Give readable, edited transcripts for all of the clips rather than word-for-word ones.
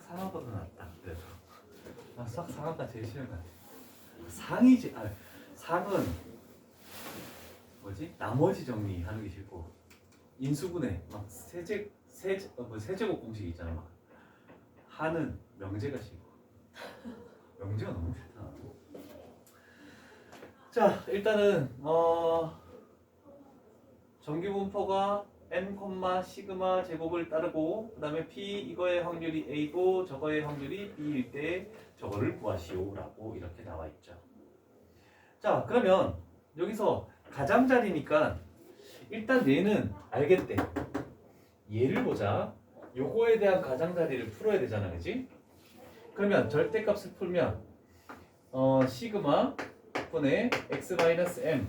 상하보다 낫다. 그래도 수학 상하가 제일 싫은 것 같아. 상이지. 상은 뭐지? 나머지 정리하는 게 싫고 인수분해 막 세제곱 공식 있잖아. 막 하는 명제가 싫고 명제가 너무 싫다. 자 일단은 정규분포가 n, 시그마 제곱을 따르고 그 다음에 p 이거의 확률이 a고 저거의 확률이 b일 때 저거를 구하시오 라고 이렇게 나와 있죠. 자 그러면 여기서 가장자리니까 일단 얘는 알겠대. 얘를 보자. 요거에 대한 가장자리를 풀어야 되잖아, 그치? 그러면 절대값을 풀면 시그마 분의 x-m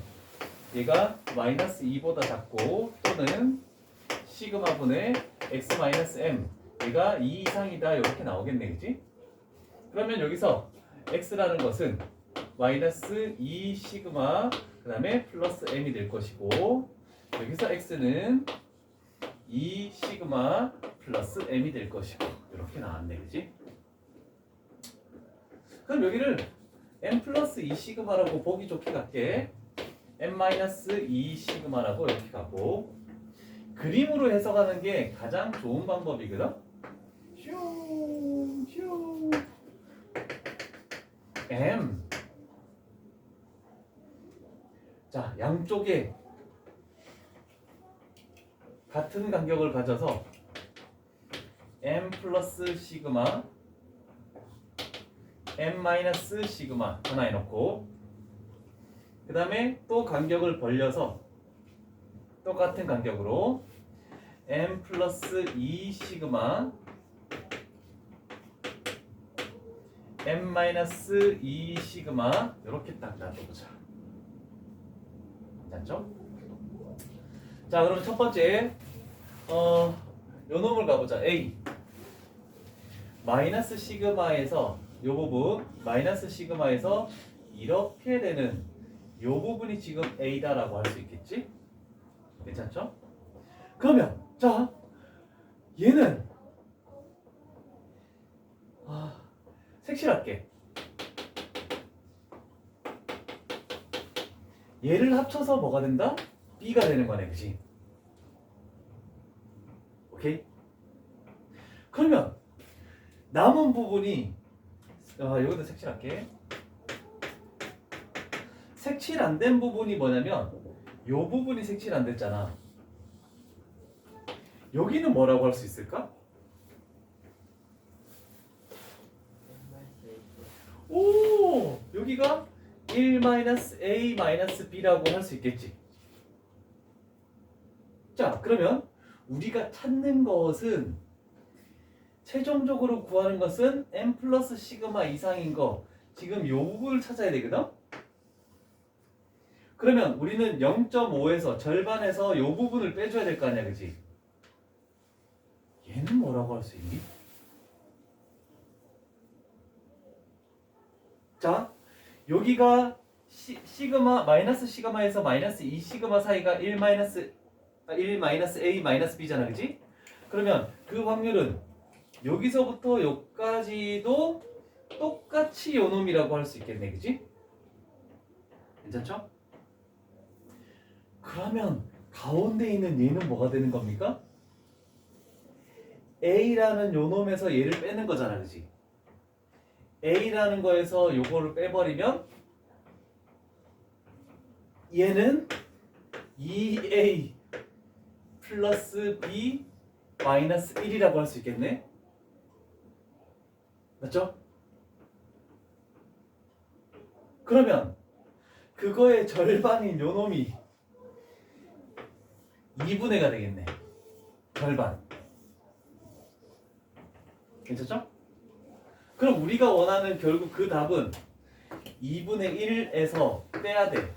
얘가 마이너스 2보다 작고 또는 시그마 분의 x-m 얘가 2 이상이다 이렇게 나오겠네, 그치? 그러면 여기서 x라는 것은 마이너스 2 시그마 그 다음에 플러스 m이 될 것이고 여기서 x는 2 시그마 플러스 m이 될 것이고 이렇게 나왔네, 그치? 그럼 여기를 m 플러스 2 시그마라고 보기 좋게 갈게. m 마이너스 2 시그마라고 이렇게 가고 그림으로 해석하는 게 가장 좋은 방법이거든. 슈 m 자 양쪽에 같은 간격을 가져서 m 플러스 시그마 m 마이너스 시그마 하나 해놓고 그 다음에 또 간격을 벌려서 똑같은 간격으로 m 플러스 2 시그마 m 마이너스 2 시그마 이렇게 딱 놔둬보자. 괜찮죠? 자 그럼 첫 번째 요 놈을 가보자. A 마이너스 시그마에서 요 부분 마이너스 시그마에서 이렇게 되는 요 부분이 지금 A다라고 할 수 있겠지? 괜찮죠? 그러면 자 얘는 색칠할게. 얘를 합쳐서 뭐가 된다? B가 되는 거네, 그치? 오케이? 그러면 남은 부분이 여기도 색칠할게. 색칠 안 된 부분이 뭐냐면 요 부분이 색칠 안 됐잖아. 여기는 뭐라고 할 수 있을까? 오! 여기가 1-a-b라고 할 수 있겠지. 자, 그러면 우리가 찾는 것은 최종적으로 구하는 것은 m 플러스 시그마 이상인 거 지금 요 부분을 찾아야 되거든? 그러면 우리는 0.5에서 절반에서 요 부분을 빼줘야 될 거 아니야, 그치? 얘는 뭐라고 할 수 있니? 자, 여기가 시그마 마이너스 시그마에서 마이너스 2 시그마 사이가 1 마이너스 a 마이너스 b잖아, 그치? 그러면 그 확률은 여기서부터 여기까지도 똑같이 요 놈이라고 할 수 있겠네, 그치? 괜찮죠? 그러면 가운데 있는 얘는 뭐가 되는 겁니까? A라는 요 놈에서 얘를 빼는 거잖아, 그치? A라는 거에서 요거를 빼버리면 얘는 2A 플러스 B 마이너스 1이라고 할 수 있겠네? 맞죠? 그러면 그거의 절반인 요 놈이 2분의 가 되겠네. 절반. 괜찮죠? 그럼 우리가 원하는 결국 그 답은 2분의 1에서 빼야 돼.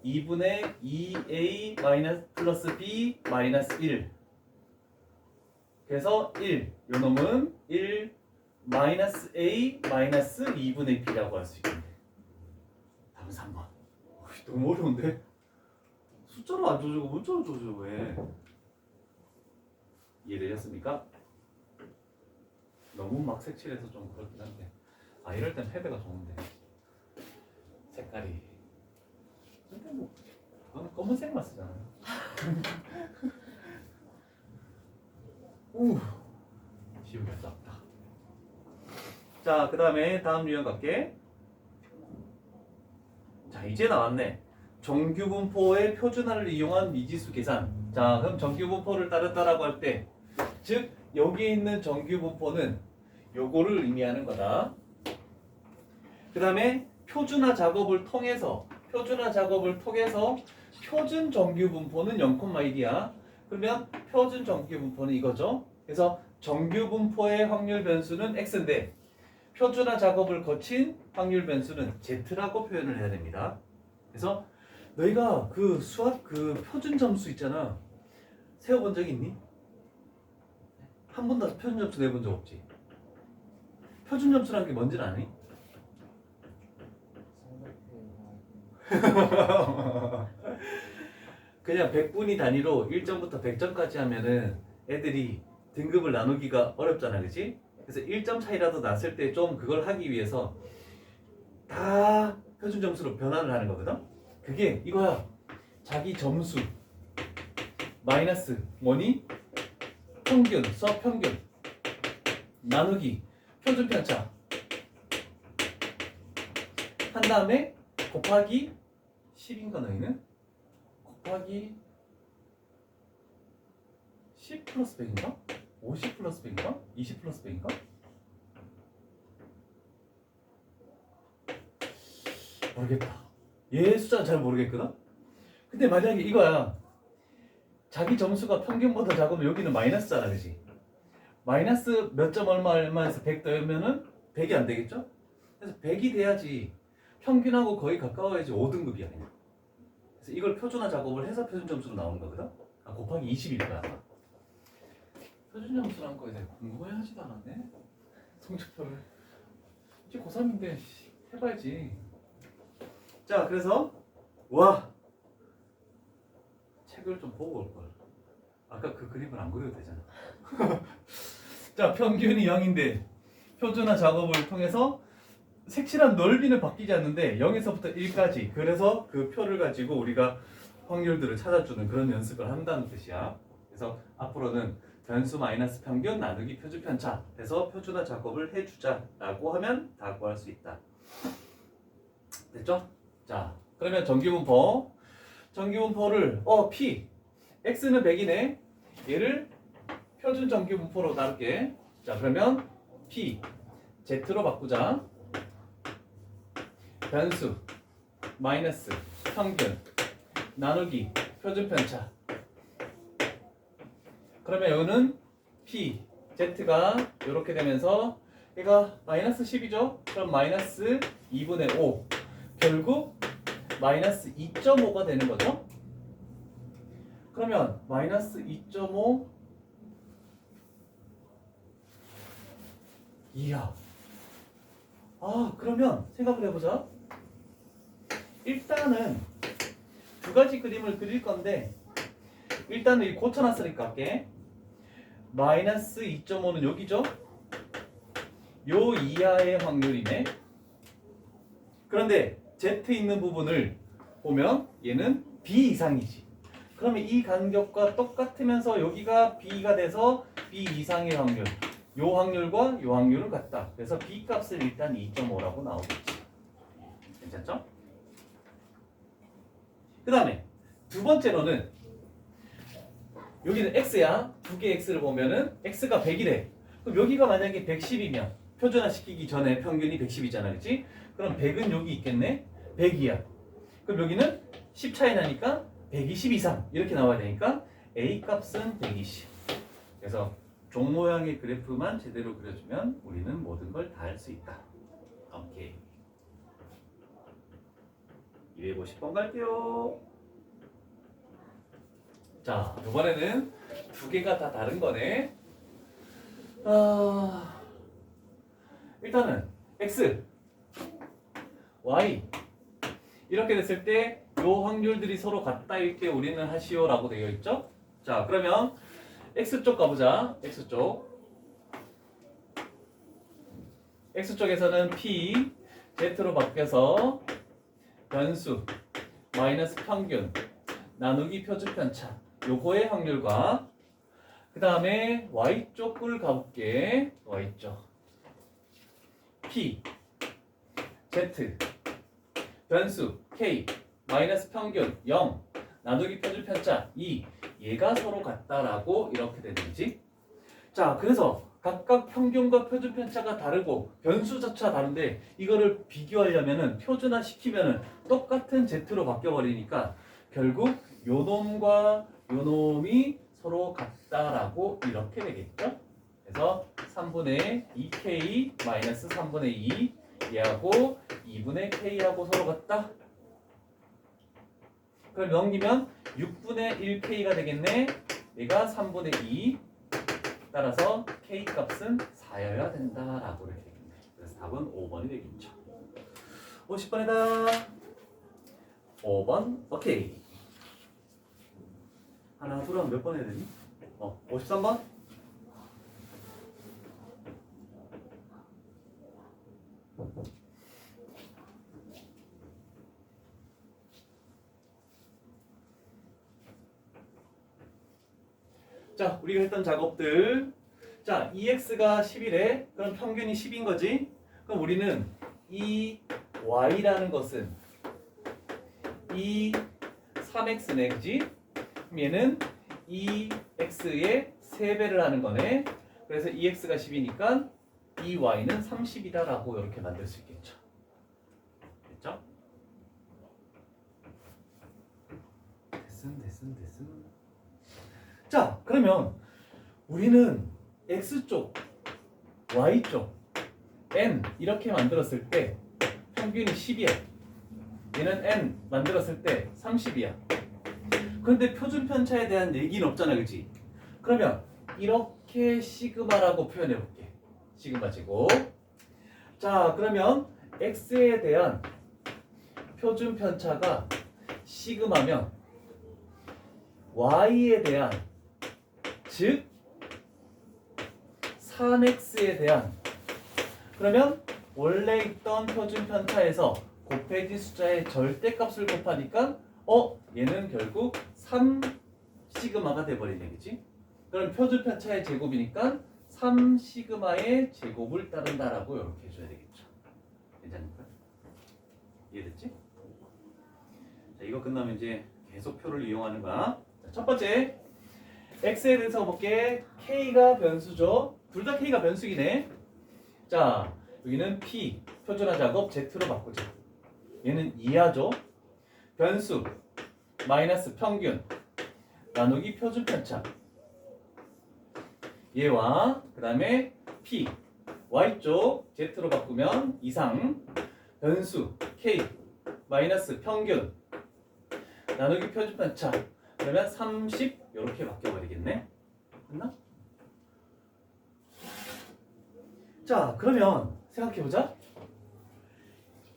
2분의 2a 마이너스 플러스 b 마이너스 1. 그래서 1. 요 놈은 1 마이너스 a 마이너스 2분의 b라고 할 수 있겠네. 답은 3번. 너무 어려운데? 숫자로 안 줘주고 문자로 줘줘 왜? 이해되셨습니까? 너무 막 색칠해서 좀 그렇긴 한데 이럴 땐 패드가 좋은데 색깔이 근데 뭐 그건 검은색만 쓰잖아. 우 지우개 썼다. 자, 그 다음에 다음 유형 갈게. 자, 이제 나왔네. 정규분포의 표준화를 이용한 미지수 계산. 자, 그럼 정규분포를 따른다라고 할 때, 즉 여기 있는 정규분포는 요거를 의미하는 거다. 그 다음에 표준화 작업을 통해서 표준 정규분포는 0,1이야. 그러면 표준 정규분포는 이거죠. 그래서 정규분포의 확률 변수는 x인데 표준화 작업을 거친 확률 변수는 z라고 표현을 해야 됩니다. 그래서 너희가 그 수학 그 표준 점수 있잖아. 세워본 적 있니? 한 번도 표준 점수 내본 적 없지? 표준 점수라는 게 뭔지는 아니? 그냥 100분위 단위로 1점부터 100점까지 하면은 애들이 등급을 나누기가 어렵잖아, 그치? 그래서 1점 차이라도 났을 때 좀 그걸 하기 위해서 다 표준 점수로 변환을 하는 거거든? 그게 이거야. 자기 점수 마이너스 뭐니? 평균, 수학 평균 나누기 표준 편차 한 다음에 곱하기 10인가 너희는? 곱하기 10 플러스 100인가? 50 플러스 100인가? 20 플러스 100인가? 모르겠다. 얘 숫자는 잘 모르겠거든? 근데 만약에 이거야. 자기 점수가 평균보다 작으면 여기는 마이너스잖아, 그치? 마이너스 몇 점 얼마에서 100 더하면은 100이 안 되겠죠? 그래서 100이 돼야지 평균하고 거의 가까워야지 5등급이야 그냥. 그래서 이걸 표준화 작업을 해서 표준 점수로 나오는 거거든? 곱하기 20일 거야. 표준 점수라는 거에 대해 궁금해하지도 않았네? 성적표를. 이제 고3인데 해봐야지. 자, 그래서 와 책을 좀 보고 올걸. 아까 그 그림을 안 그려도 되잖아. 자, 평균이 0인데 표준화 작업을 통해서 색칠한 넓이는 바뀌지 않는데 0에서부터 1까지. 그래서 그 표를 가지고 우리가 확률들을 찾아주는 그런 연습을 한다는 뜻이야. 그래서 앞으로는 변수 마이너스 평균 나누기 표준 편차 해서 표준화 작업을 해주자라고 하면 다 구할 수 있다. 됐죠? 자, 그러면 정규분포를 P x는 100이네. 얘를 표준 정규분포로 나눌게. 자, 그러면 P Z로 바꾸자. 변수 마이너스 평균 나누기 표준 편차. 그러면 여기는 P Z가 이렇게 되면서 얘가 마이너스 10이죠? 그럼 마이너스 2분의 5 결국 마이너스 2.5가 되는 거죠? 그러면 마이너스 2.5 이야. 그러면 생각을 해보자. 일단은 두 가지 그림을 그릴 건데 일단은 이 고쳐놨으니까 할게. 마이너스 2.5는 여기죠? 요 이하의 확률이네. 그런데 Z 있는 부분을 보면 얘는 B 이상이지. 그러면 이 간격과 똑같으면서 여기가 B가 돼서 B 이상의 확률. 요 확률과 요 확률은 같다. 그래서 B 값을 일단 2.5라고 나오겠지. 괜찮죠? 그 다음에 두 번째로는 여기는 X야. 두 개의 X를 보면은 X가 100이래. 그럼 여기가 만약에 110이면 표준화 시키기 전에 평균이 110이잖아. 그치? 그럼 100은 여기 있겠네? 100이야. 그럼 여기는 10 차이 나니까 120 이상 이렇게 나와야 되니까 A 값은 120. 그래서 종 모양의 그래프만 제대로 그려주면 우리는 모든 걸 다 할 수 있다. 오케이. 250번 갈게요. 자, 이번에는 두 개가 다 다른 거네. 일단은 X, Y 이렇게 됐을 때 이 확률들이 서로 같다일 때 우리는 하시오라고 되어 있죠. 자, 그러면 X쪽 가보자. X쪽 x쪽에서는 p, z로 바뀌어서 변수, 마이너스 평균, 나누기 표준편차 요거의 확률과 그 다음에 y쪽 꿀 가볼게. y쪽 p, z, 변수, k, 마이너스 평균, 0, 나누기 표준편차 2 얘가 서로 같다라고 이렇게 되는지. 자, 그래서 각각 평균과 표준편차가 다르고 변수조차 다른데 이거를 비교하려면은 표준화 시키면은 똑같은 z로 바뀌어버리니까 결국 요 놈과 요 놈이 서로 같다라고 이렇게 되겠죠. 그래서 3분의 2k 마이너스 3분의 2 얘하고 2분의 k하고 서로 같다. 그럼 넘기면 6분의 1k가 되겠네. 얘가 3분의 2. 따라서 k 값은 4여야 된다라고 이렇게 되겠네. 그래서 답은 5번이 되겠죠. 50번에다 5번 오케이. 하나 둘 하면 몇 번 해야 되니? 53번? 자, 우리가 했던 작업들. 자, 2x가 11에 그럼 평균이 10인 거지? 그럼 우리는 이 y라는 것은 이 3x네, 그지? 그럼 얘는 이 x의 3배를 하는 거네. 그래서 2x가 10이니까 이 y는 30이다라고 이렇게 만들 수 있겠죠. 됐죠? 됐음. 자, 그러면 우리는 x쪽, y쪽, n 이렇게 만들었을 때 평균이 10이야. 얘는 n 만들었을 때 30이야. 그런데 표준편차에 대한 얘기는 없잖아, 그치? 그러면 이렇게 시그마라고 표현해 볼게. 시그마 제곱. 자, 그러면 x에 대한 표준편차가 시그마면 y에 대한, 즉 3x에 대한, 그러면 원래 있던 표준편차에서 곱해진 숫자의 절대값을 곱하니까 얘는 결국 3 시그마가 돼버리네, 그치? 그럼 표준편차의 제곱이니까 3 시그마의 제곱을 따른다라고 이렇게 해줘야 되겠죠. 괜찮을까? 이해됐지? 자, 이거 끝나면 이제 계속 표를 이용하는 거야. 자, 첫 번째 x에 대해서 볼게. k가 변수죠. 둘 다 k가 변수이네. 자, 여기는 p 표준화 작업 z로 바꾸자. 얘는 이하죠. 변수 마이너스 평균 나누기 표준편차 얘와 그 다음에 p y쪽 z로 바꾸면 이상 변수 k 마이너스 평균 나누기 표준편차 그러면 30 이렇게 바뀌어버리겠네. 됐나? 자, 그러면 생각해보자.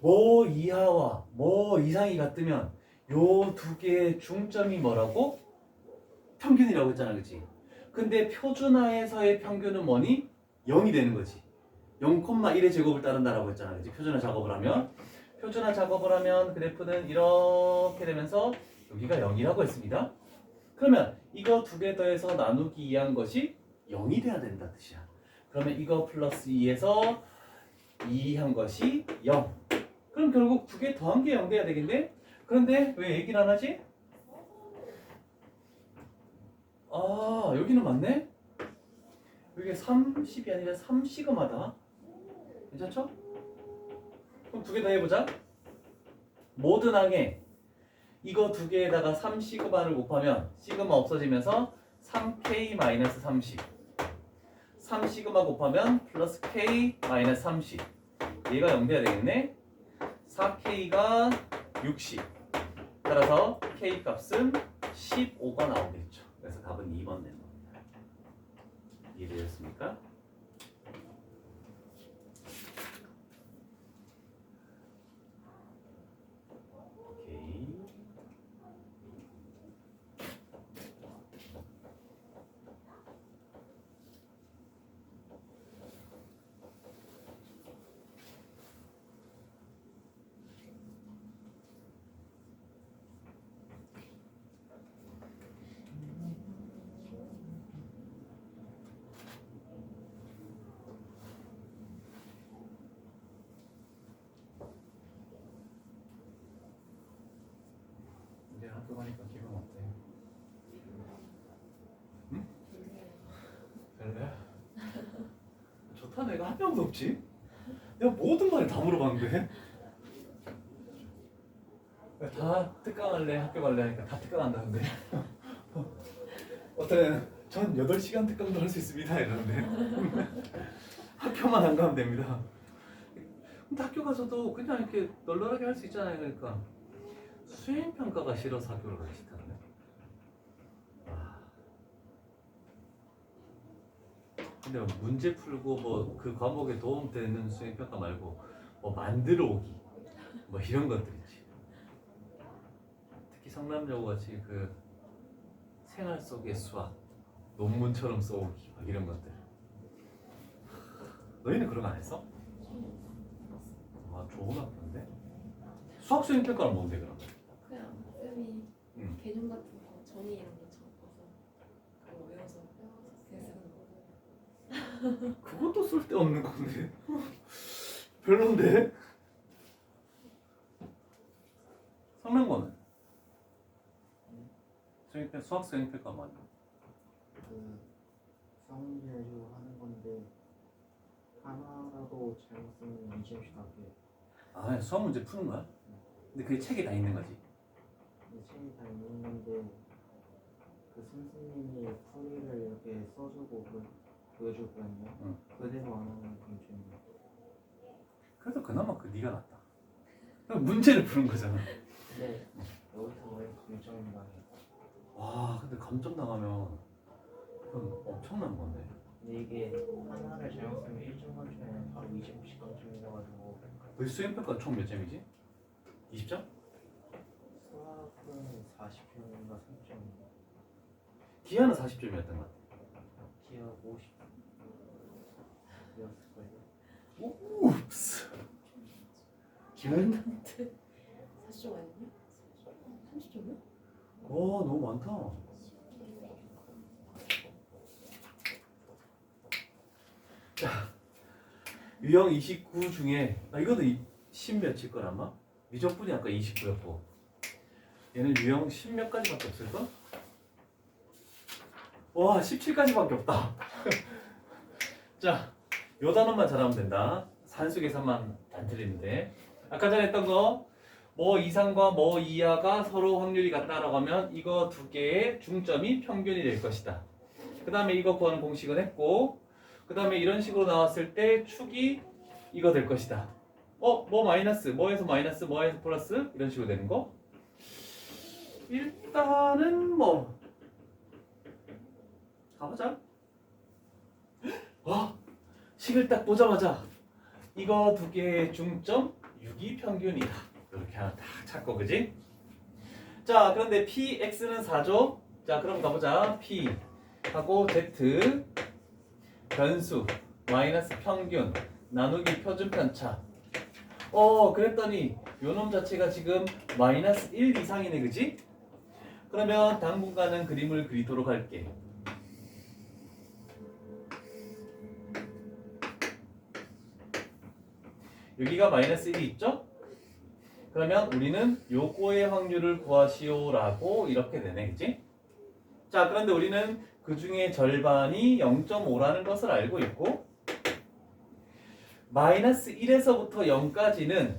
뭐 이하와 뭐 이상이 같으면 요 두 개의 중점이 뭐라고? 평균이라고 했잖아, 그치? 근데 표준화에서의 평균은 뭐니? 0이 되는 거지. 0,1의 제곱을 따른다라고 했잖아, 그치? 표준화 작업을 하면 그래프는 이렇게 되면서 여기가 0이라고 했습니다. 그러면 이거 두 개 더해서 나누기 2한 것이 0이 돼야 된다 뜻이야. 그러면 이거 플러스 2에서 2 한 것이 0. 그럼 결국 두 개 더한 게 0 돼야 되겠네? 그런데 왜 얘기를 안 하지? 아, 여기는 맞네? 여기 30이 아니라 3시그마다. 괜찮죠? 그럼 두 개 더 해보자. 모든 항에 이거 두 개에다가 3시그마를 곱하면 시그마 없어지면서 3k-30 3시그마 곱하면 플러스 k-30 얘가 0 돼야 되겠네. 4k가 60 따라서 k 값은 15가 나오겠죠. 그래서 답은 2번 되는 겁니다. 이해되셨습니까? 오케이. 학교 가니까 기분 어때? 응? 별로야? 좋다. 내가 한 명도 없지? 내가 모든 말을 다 물어봤는데 다 특강할래 학교 갈래 하니까 다 특강한다는데 어떤 애는 전 8시간 특강도 할 수 있습니다 이러는데 학교만 안 가면 됩니다. 근데 학교 가서도 그냥 이렇게 널널하게 할 수 있잖아요. 그러니까 수행평가가 싫어서 학교를 가기 싫다는데. 근데 문제 풀고 뭐 그 과목에 도움되는 수행평가 말고 뭐 만들어 오기 뭐 이런 것들 있지. 특히 성남여고 같이 그 생활 속의 수학 논문처럼 써오기 막 이런 것들. 너희는 그런 거 안 했어? 아 좋은 학교인데? 수학 수행평가는 뭔데 그럼? 그냥 쌤이 개념 같은 거 정의 이런 거 적어서 그거 외워서 그냥 쓰는 거. 그것도 쓸데없는 건데 별론데? 성능고는? 수학 수행평가 맞아? 그 수학문제로 하는 건데 하나라도 잘못 쓰면 이점씩 나게. 아 수학 문제 푸는 거야? 근데 그게 책에 다 있는 거지? 책이 다 있는 건데 그 선생님이 풀이를 이렇게 써주고 보여주거든요. 응. 그대로 안 하면 좀 그래도 그나마 그 네가 낫다. 그냥 문제를 푸는 거잖아. 근데 여기서 왜 감점이 나요? 와 근데 감점 나가면 그건 엄청난 건데. 근데 이게 하나를 잘못 쓰면 1점 감점에 바로 20씩 감점이 나가지고. 너희 수행평가 총 몇 점이지? 20점? 수학은 40점인가 3점. 기하는 40점이었던 것 같아. 기하 50. 이었을 거예요. 옵스. 기하는? 40점 아니냐? 30점이요? 와 너무 많다. 자 유형 29 중에 이것도 10 몇일 걸 아마? 미적분이 아까 29였고 얘는 유형 10 몇 가지밖에 없을걸? 와 17가지밖에 없다. 자 요 단어만 잘하면 된다. 산수 계산만 안 틀리는데 아까 전에 했던 거 뭐 이상과 뭐 이하가 서로 확률이 같다라고 하면 이거 두 개의 중점이 평균이 될 것이다. 그 다음에 이거 구하는 공식은 했고 그 다음에 이런 식으로 나왔을 때 축이 이거 될 것이다. 뭐 마이너스, 뭐에서 마이너스, 뭐에서 플러스 이런 식으로 되는 거. 일단은 뭐 가보자. 와 식을 딱 보자마자 이거 두 개의 중점 6이 평균이다. 이렇게 하나 딱 찾고 그지? 자 그런데 px는 4죠? 자 그럼 가보자. p 하고 z 변수 마이너스 평균 나누기 표준 편차. 그랬더니 요놈 자체가 지금 마이너스 1 이상이네 그지? 그러면 당분간은 그림을 그리도록 할게. 여기가 마이너스 1이 있죠? 그러면 우리는 요거의 확률을 구하시오라고 이렇게 되네 그치? 자 그런데 우리는 그 중에 절반이 0.5라는 것을 알고 있고 마이너스 1에서부터 0까지는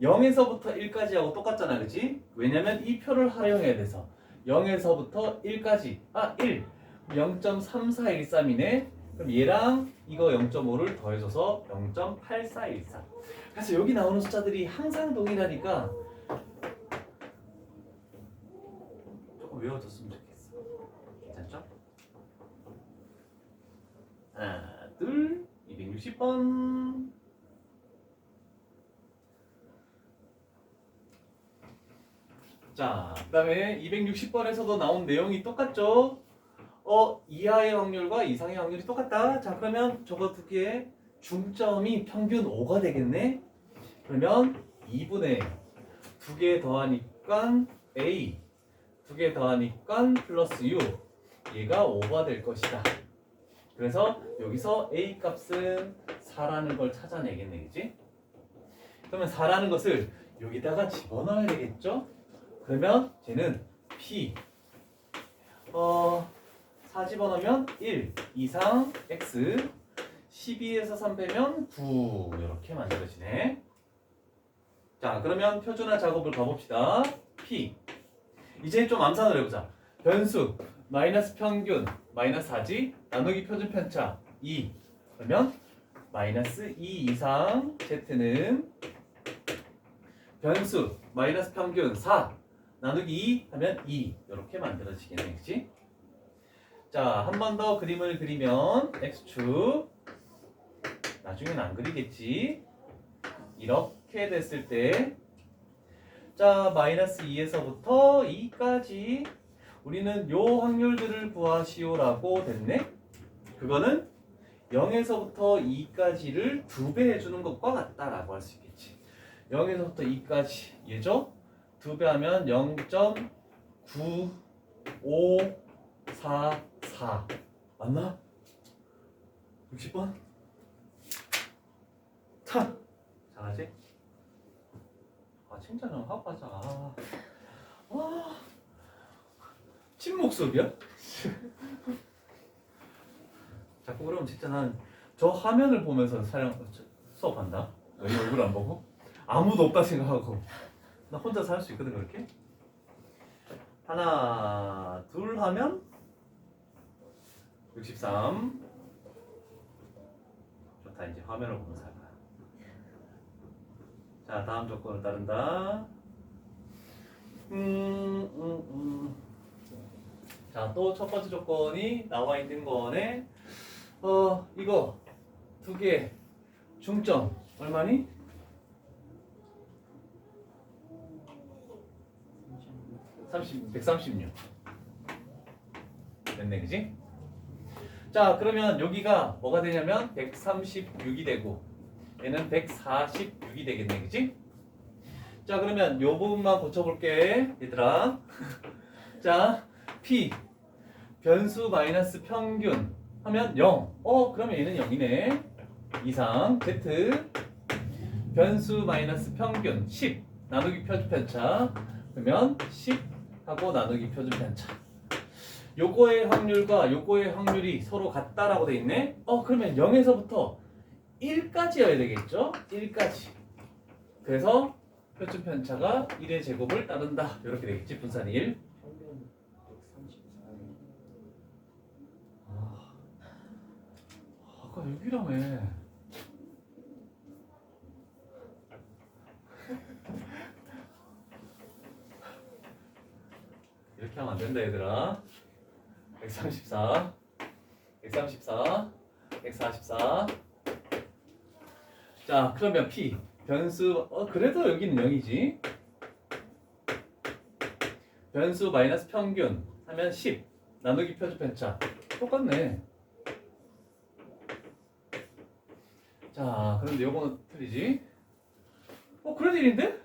0에서부터 1까지 하고 똑같잖아 그치? 왜냐면 이 표를 활용해야 돼서 0에서부터 1까지 1 0.3413이네. 그럼 얘랑 이거 0.5를 더해줘서 0.8413. 그래서 여기 나오는 숫자들이 항상 동일하니까 조금 외워줬으면 좋겠어. 괜찮죠? 하나, 둘, 260번. 자, 그 다음에 260번에서도 나온 내용이 똑같죠? 이하의 확률과 이상의 확률이 똑같다. 자, 그러면 저거 두 개의 중점이 평균 5가 되겠네? 그러면 2분의 두 개 더하니까 A, 두 개 더하니까 플러스 U, 얘가 5가 될 것이다. 그래서 여기서 A 값은 4라는 걸 찾아내겠네, 그지? 그러면 4라는 것을 여기다가 집어넣어야 되겠죠? 그러면 쟤는 P 4 집어넣으면 1 이상 X 12에서 3 빼면 9 이렇게 만들어지네. 자 그러면 표준화 작업을 가봅시다. P 이제 좀 암산을 해보자. 변수 마이너스 평균 마이너스 4지 나누기 표준 편차 2 그러면 마이너스 2 이상 Z는 변수 마이너스 평균 4 나누기 2 하면 2 이렇게 만들어지겠네. 그치? 자 한 번 더 그림을 그리면 X축 나중엔 안 그리겠지. 이렇게 됐을 때 자 마이너스 2에서부터 2까지 우리는 요 확률들을 구하시오라고 됐네. 그거는 0에서부터 2까지를 2배 해주는 것과 같다라고 할 수 있겠지. 0에서부터 2까지 얘죠? 2배 하면 0.9544 맞나? 60번? 참! 잘하지? 아 칭찬 좀 하고 가자. 와 침묵 수업이야? 자꾸 그러면 진짜 난 저 화면을 보면서 수업한다. 너희 얼굴 안 보고 아무도 없다 생각하고 나 혼자서 할 수 있거든 그렇게. 하나 둘 하면 63. 좋다. 이제 화면을 보면서 할 거야. 자 다음 조건을 따른다. 자 또 첫 번째 조건이 나와 있는 거네. 이거 두 개 중점 얼마니? 136 됐네 그지? 자 그러면 여기가 뭐가 되냐면 136이 되고 얘는 146이 되겠네 그지? 자 그러면 요 부분만 고쳐볼게 얘들아. 자 P 변수 마이너스 평균 하면 0 그러면 얘는 0이네. 이상 Z 변수 마이너스 평균 10 나누기 표준 편차 그러면 10 하고 나누기 표준 편차 요거의 확률과 요거의 확률이 서로 같다라고 돼 있네. 그러면 0에서부터 1까지여야 되겠죠? 1까지. 그래서 표준 편차가 1의 제곱을 따른다. 이렇게 되겠지. 분산 1. 평균 134에 아까 여기라며. 이렇게 하면 안 된다 얘들아. 134 144 144. 자 그러면 P 변수 그래도 여기는 0이지. 변수 마이너스 평균 하면 10 나누기 표준 편차 똑같네. 자 그런데 요거는 틀리지. 그래도 1인데?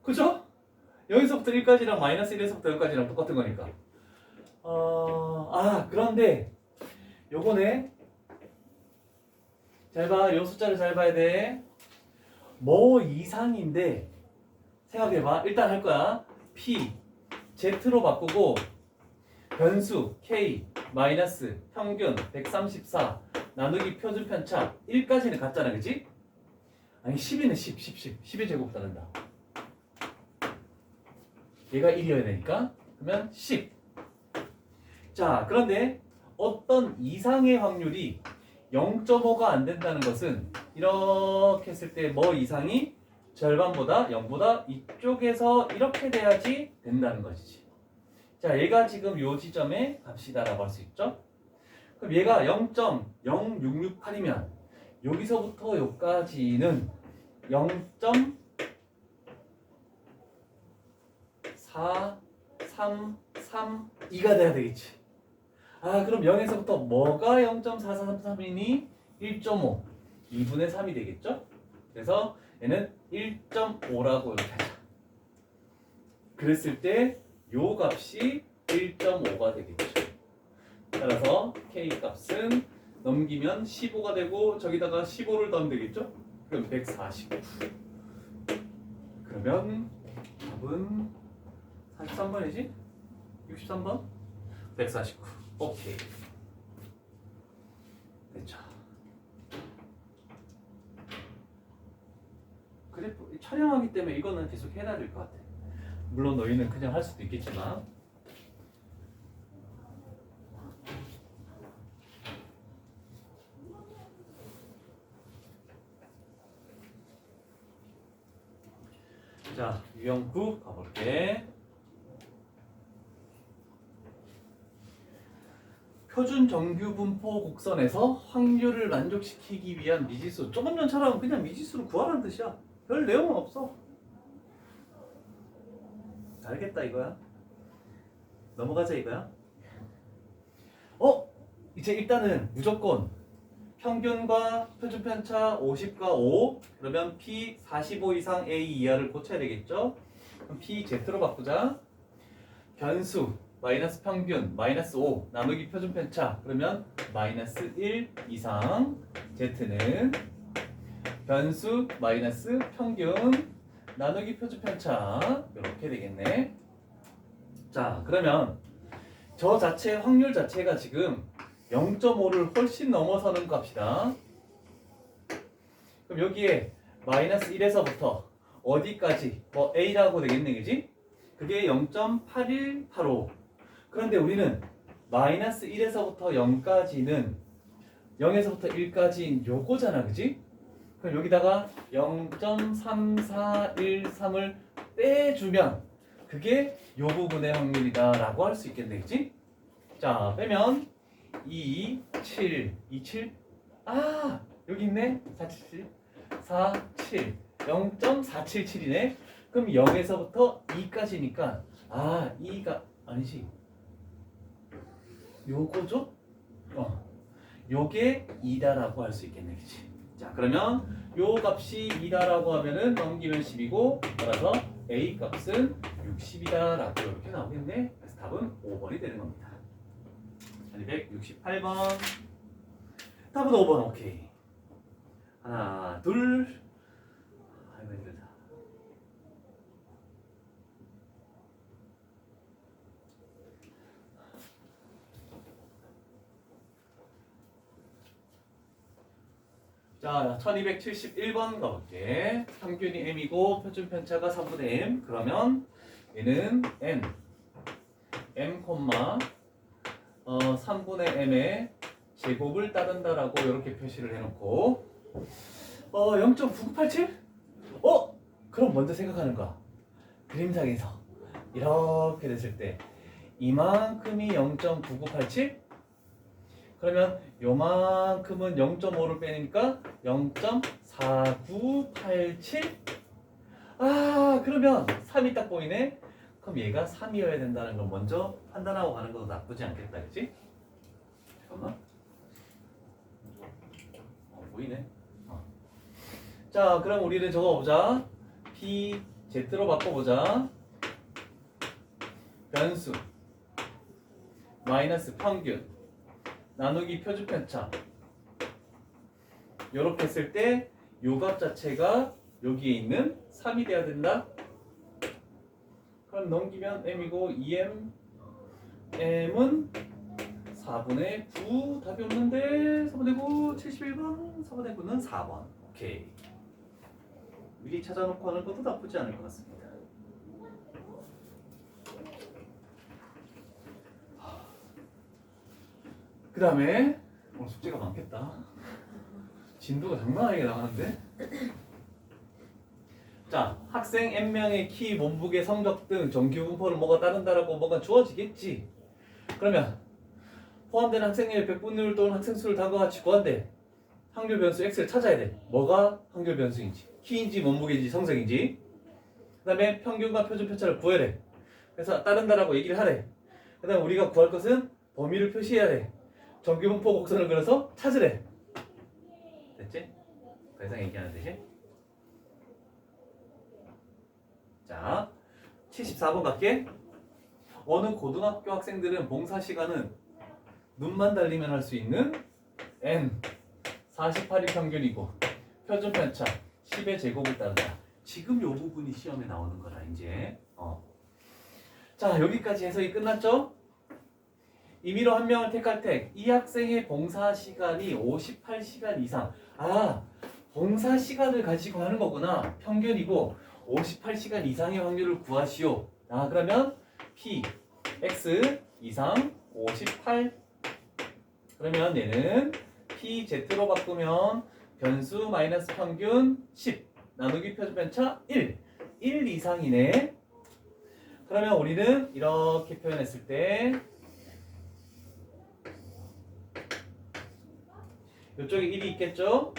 그죠? 여기서부터 1까지랑 마이너스 1에서부터 0까지랑 똑같은 거니까. 그런데 요거네. 잘 봐. 요 숫자를 잘 봐야 돼. 뭐 이상인데 생각해봐. 일단 할 거야. P Z로 바꾸고 변수 K 마이너스 평균 134 나누기 표준 편차 1까지는 같잖아. 그치? 아니 10이네 10의 제곱 따른다. 얘가 1이어야 되니까 그러면 10. 자 그런데 어떤 이상의 확률이 0.5가 안 된다는 것은 이렇게 했을 때 뭐 이상이 절반보다 0보다 이쪽에서 이렇게 돼야지 된다는 것이지. 자 얘가 지금 요 지점의 값이다라고 할 수 있죠. 그럼 얘가 0.0668이면 여기서부터 여기까지는 0.4332가 돼야 되겠지. 그럼 0에서부터 뭐가 0.4433이니? 1.5 2분의 3이 되겠죠? 그래서 얘는 1.5라고 이렇게 하자. 그랬을 때 요 값이 1.5가 되겠죠. 따라서 K 값은 넘기면 15가 되고 저기다가 15를 더하면 되겠죠? 그럼 149. 그러면 답은 답은 43번이지? 63번? 149. 오케이. 됐죠. 그래프 촬영하기 때문에 이거는 계속 해야 될 것 같아. 물론 너희는 그냥 할 수도 있겠지만. 자, 유형 9 가볼게. 표준 정규 분포 곡선에서 확률을 만족시키기 위한 미지수. 조금 전처럼 그냥 미지수를 구하라는 뜻이야. 별 내용은 없어. 알겠다 이거야. 넘어가자 이거야. 이제 일단은 무조건 평균과 표준 편차 50과 5, 그러면 P 45 이상 A 이하를 고쳐야 되겠죠? 그럼 P Z로 바꾸자. 변수 마이너스 평균 마이너스 5 나누기 표준 편차, 그러면 마이너스 1 이상. Z는 변수 마이너스 평균 나누기 표준 편차, 이렇게 되겠네. 자, 그러면 저 자체 확률 자체가 지금 0.5를 훨씬 넘어서는 값이다. 그럼 여기에 마이너스 1에서부터 어디까지? 뭐 A라고 되겠네, 그지? 그게 0.8185. 그런데 우리는 마이너스 1에서부터 0까지는 0에서부터 1까지인 요거잖아, 그지? 그럼 여기다가 0.3413을 빼주면 그게 요 부분의 확률이다 라고 할 수 있겠네, 그지? 자, 빼면 2, 7, 27. 아, 여기 있네. 477. 47. 0.477이네. 그럼 0에서부터 2까지니까 2가 아니지. 요거죠? 요게 2다라고 할 수 있겠네, 그치? 자, 그러면 요 값이 2다라고 하면은 넘기면 10이고, 따라서 A 값은 60이다라고 이렇게 나오겠네. 그래서 답은 5번이 되는 겁니다. 268번. 답은 5번. 오케이. 하나, 둘. 아이고 힘들다. 자, 1271번 가볼게. 평균이 m이고 표준 편차가 3분의 m. 그러면 얘는 n, m, 3분의 m의 제곱을 따른다라고 이렇게 표시를 해놓고 0.9987? 그럼 먼저 생각하는 거야. 그림상에서 이렇게 됐을 때 이만큼이 0.9987? 그러면 요만큼은 0.5를 빼니까 0.4987? 그러면 3이 딱 보이네? 그럼 얘가 3이어야 된다는 걸 먼저 판단하고 가는 것도 나쁘지 않겠다, 그치? 잠깐만. 보이네. 자, 그럼 우리는 적어보자. P, Z로 바꿔보자. 변수 마이너스 평균 나누기 표준 편차. 요렇게 했을 때 요 값 자체가 여기에 있는 3이 돼야 된다. 그럼 넘기면 m이고 2m, m은 4분의 9. 답이 없는데 4분의 9, 71번, 4분의 9는 4번. 오케이. 미리 찾아놓고 하는 것도 나쁘지 않을 것 같습니다. 그 다음에 오늘 숙제가 많겠다. 진도가 장난 아니게 나가는데. 자, 학생 n명의 키, 몸무게, 성적 등 정규 분포를 뭐가 따른다라고 뭐가 주어지겠지. 그러면 포함된 학생의 백분율 또는 학생 수를 다음과 같이 구한대. 확률 변수 x를 찾아야 돼. 뭐가 확률 변수인지, 키인지 몸무게인지 성적인지. 그 다음에 평균과 표준 편차를 구해래. 그래서 따른다라고 얘기를 하래. 그 다음에 우리가 구할 것은 범위를 표시해야 돼. 정규 분포 곡선을 그려서 찾으래. 됐지? 더 이상 얘기하는 듯이. 자, 74번 갈게. 어느 고등학교 학생들은 봉사 시간은 눈만 달리면 할 수 있는 n 48일 평균이고 표준 편차 10의 제곱을 따른다. 지금 요 부분이 시험에 나오는 거다 이제. 자, 여기까지 해석이 끝났죠? 임의로 한 명을 택할 때 이 학생의 봉사 시간이 58시간 이상. 아, 봉사 시간을 가지고 하는 거구나. 평균이고 58시간 이상의 확률을 구하시오. 아, 그러면 P, X 이상 58. 그러면 얘는 PZ로 바꾸면 변수 마이너스 평균 10 나누기 표준편차 1 이상이네. 그러면 우리는 이렇게 표현했을 때 이쪽에 1이 있겠죠?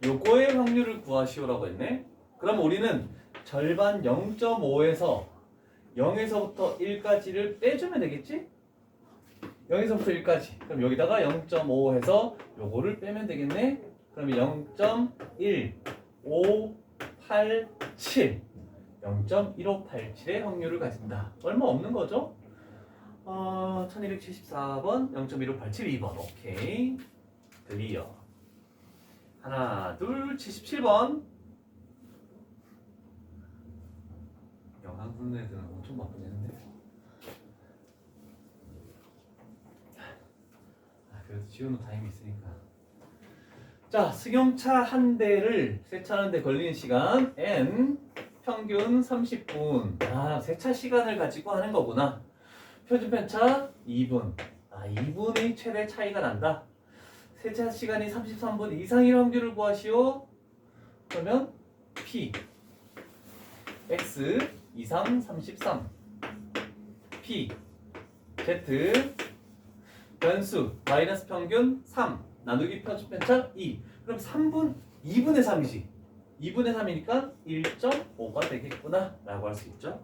요거의 확률을 구하시오라고 했네. 그럼 우리는 절반 0.5에서 0에서부터 1까지를 빼주면 되겠지? 0에서부터 1까지. 그럼 여기다가 0.5 해서 요거를 빼면 되겠네. 그러면 0.1587 0.1587의 확률을 가진다. 얼마 없는 거죠? 1274번 0.1587 2번. 오케이. 드디어 하나 둘 77번. 영상 듣는 애들은 엄청 바쁘겠는데. 그래도 지우는 타임이 있으니까. 자, 승용차 한 대를 세차하는데 걸리는 시간 N 평균 30분. 아, 세차 시간을 가지고 하는 거구나. 표준편차 2분. 아, 2분의 최대 차이가 난다. 세차 시간이 33분 이상일 확률을 구하시오. 그러면 P X 이상 33 P Z 변수 마이너스 평균 3 나누기 표준편차 2. 그럼 2분의 3이지. 2분의 3이니까 1.5가 되겠구나 라고 할 수 있죠.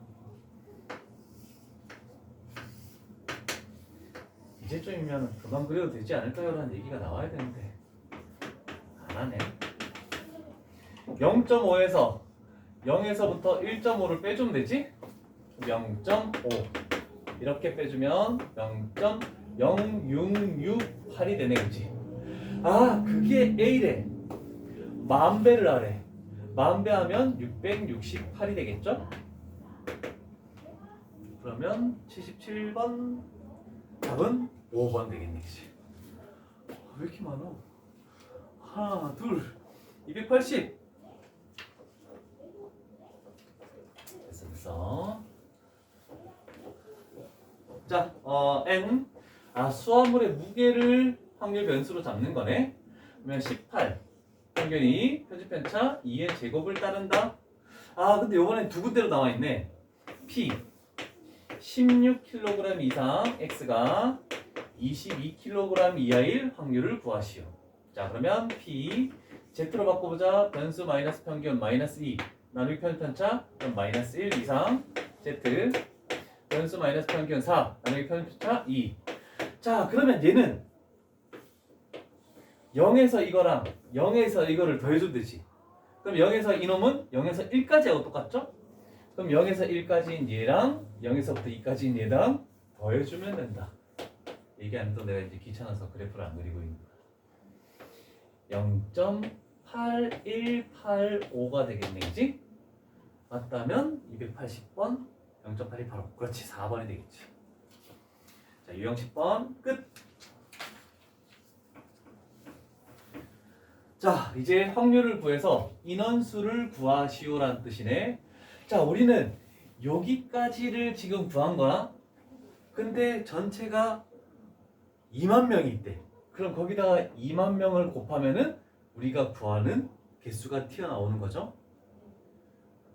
이제쯤이면 그만 그려도 되지 않을까요? 라는 얘기가 나와야 되는데 안 하네. 0.5에서 0에서부터 1.5를 빼주면 되지? 0.5 이렇게 빼주면 0.0668이 되네. 그치? 아, 그게 A래. 10,000배를 하래. 10,000배 하면 668이 되겠죠? 그러면 77번 답은 5번 되겠네. 그치? 왜 이렇게 많아? 하나, 둘, 280. 됐어. 자, N. 아, 수화물의 무게를 확률 변수로 잡는 거네. 그러면 18. 평균이 표준편차 2의 제곱을 따른다. 아, 근데 요번엔 두 군데로 나와 있네. P 16kg 이상 X가 22kg 이하일 확률을 구하시오. 자, 그러면 P Z로 바꿔보자. 변수 마이너스 평균 마이너스 2 나누기 표준편차 그럼 마이너스 1 이상 Z 변수 마이너스 평균 4 나누기 표준편차 2. 자, 그러면 얘는 0에서 이거랑 0에서 이거를 더해주면 되지. 그럼 0에서 이놈은 0에서 1까지하고 똑같죠? 그럼 0에서 1까지인 얘랑 0에서부터 2까지인 얘랑 더해주면 된다. 얘기 안 해도 내가 이제 귀찮아서 그래프를 안 그리고 있는 거야. 0.8185가 되겠네, 그지? 맞다면 280번 0.8285. 그렇지, 4번이 되겠지. 자, 유형 10번 끝. 자, 이제 확률을 구해서 인원수를 구하시오라는 뜻이네. 자, 우리는 여기까지를 지금 구한 거야. 근데 전체가 2만 명이 있대. 그럼 거기다가 2만 명을 곱하면은 우리가 구하는 개수가 튀어나오는 거죠.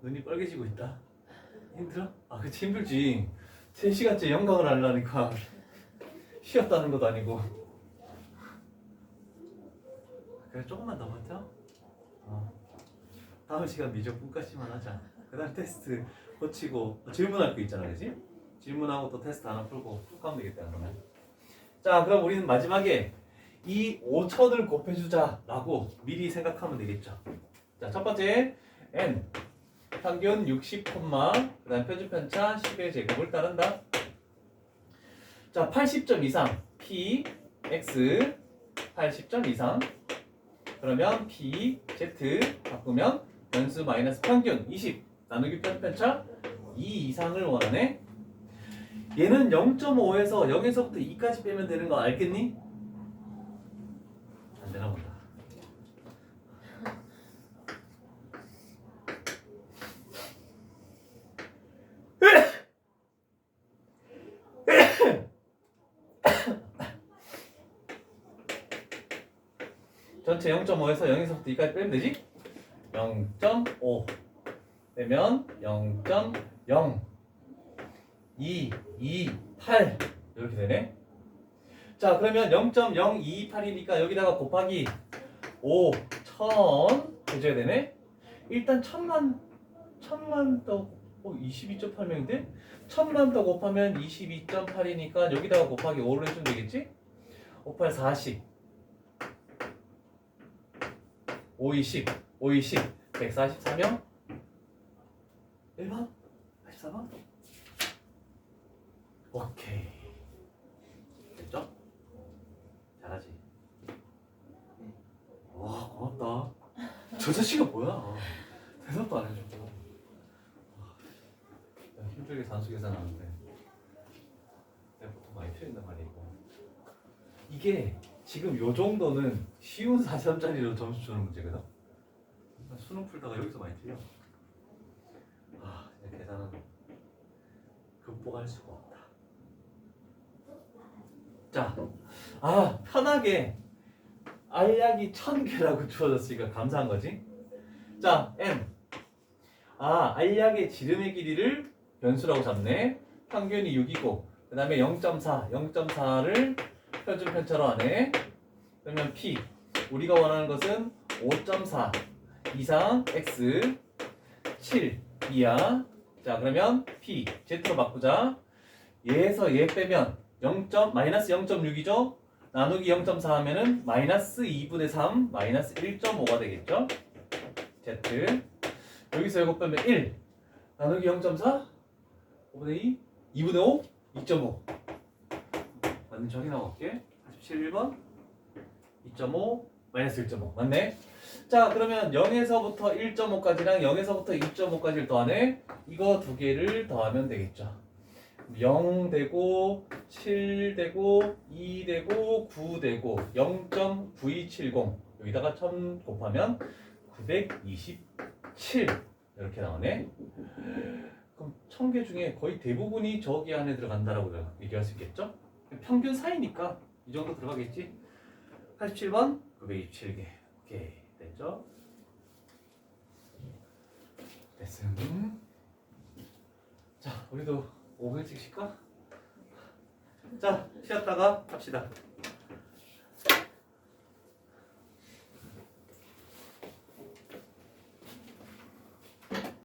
눈이 빨개지고 있다. 힘들어? 아, 그치, 힘들지. 3시간째 영광을 하려니까 쉬었다는 것도 아니고. 그래, 조금만 더 버텨. 다음 시간 미적분까지만 하자. 그 다음 테스트 고치고 질문할 거 있잖아, 그치? 질문하고 또 테스트 하나 풀고 쭉 가면 되겠다, 그러면. 자, 그럼 우리는 마지막에 이 5,000을 곱해주자 라고 미리 생각하면 되겠죠. 자, 첫 번째 N 평균 60, 그 다음 표준편차 10의 제곱을 따른다. 자, 80점 이상 P X 80점 이상. 그러면 P Z 바꾸면 변수 마이너스 평균 20 나누기 표준편차 2 이상을 원하네. 얘는 0.5에서 0에서부터 2까지 빼면 되는 거 알겠니? 안 되나 본다. 전체 0.5에서 0에서부터 2까지 빼면 되지? 0.5 빼면 0.0 2, 2, 8 이렇게 되네. 자, 그러면 0.0228이니까 여기다가 곱하기 5, 1000 해줘야 되네. 일단 1000만 더 22.8명인데 1000만 더 곱하면 22.8이니까 여기다가 곱하기 5를 해주면 되겠지? 5, 8, 40 5, 20 5, 20 144명 1번 84번 오케이 됐죠? 잘하지? 와 고맙다. 저 자식아 뭐야? 대답도 안 해주고. 힘들게 산수 계산하는데 내가 보통 많이 틀린단 말이야 이거. 이게 지금 요 정도는 쉬운 4점짜리로 점수 주는 문제거든. 수능 풀다가 여기서 많이 틀려. 아 이제 계산은 극복할 수가 없다. 자, 편하게 알약이 1000개라고 주어졌으니까 감사한 거지. 자, M. 알약의 지름의 길이를 변수라고 잡네. 평균이 6이고, 그 다음에 0.4, 0.4를 표준 편차로 하네. 그러면 P. 우리가 원하는 것은 5.4 이상 X 7 이하. 자, 그러면 P. Z로 바꾸자. 얘에서 얘 빼면 마이너스 0.6이죠? 나누기 0.4 하면은 마이너스 2분의 3, 마이너스 1.5가 되겠죠? Z. 여기서 이거 빼면 1. 나누기 0.4, 5분의 2, 2분의 5, 2.5. 맞는지 확인하고 갈게. 47번, 2.5, 마이너스 1.5. 맞네? 자, 그러면 0에서부터 1.5까지랑 0에서부터 2.5까지를 더하네. 이거 두 개를 더하면 되겠죠. 0 되고 7 되고 2 되고 9 되고 0.9270 여기다가 1000 곱하면 927 이렇게 나오네. 그럼 1000개 중에 거의 대부분이 저기 안에 들어간다라고 얘기할 수 있겠죠? 평균 사이니까 이 정도 들어가겠지. 87번 927개. 오케이 됐죠? 됐음. 자 우리도 5분 일찍 쉴까? 자 쉬었다가 합시다.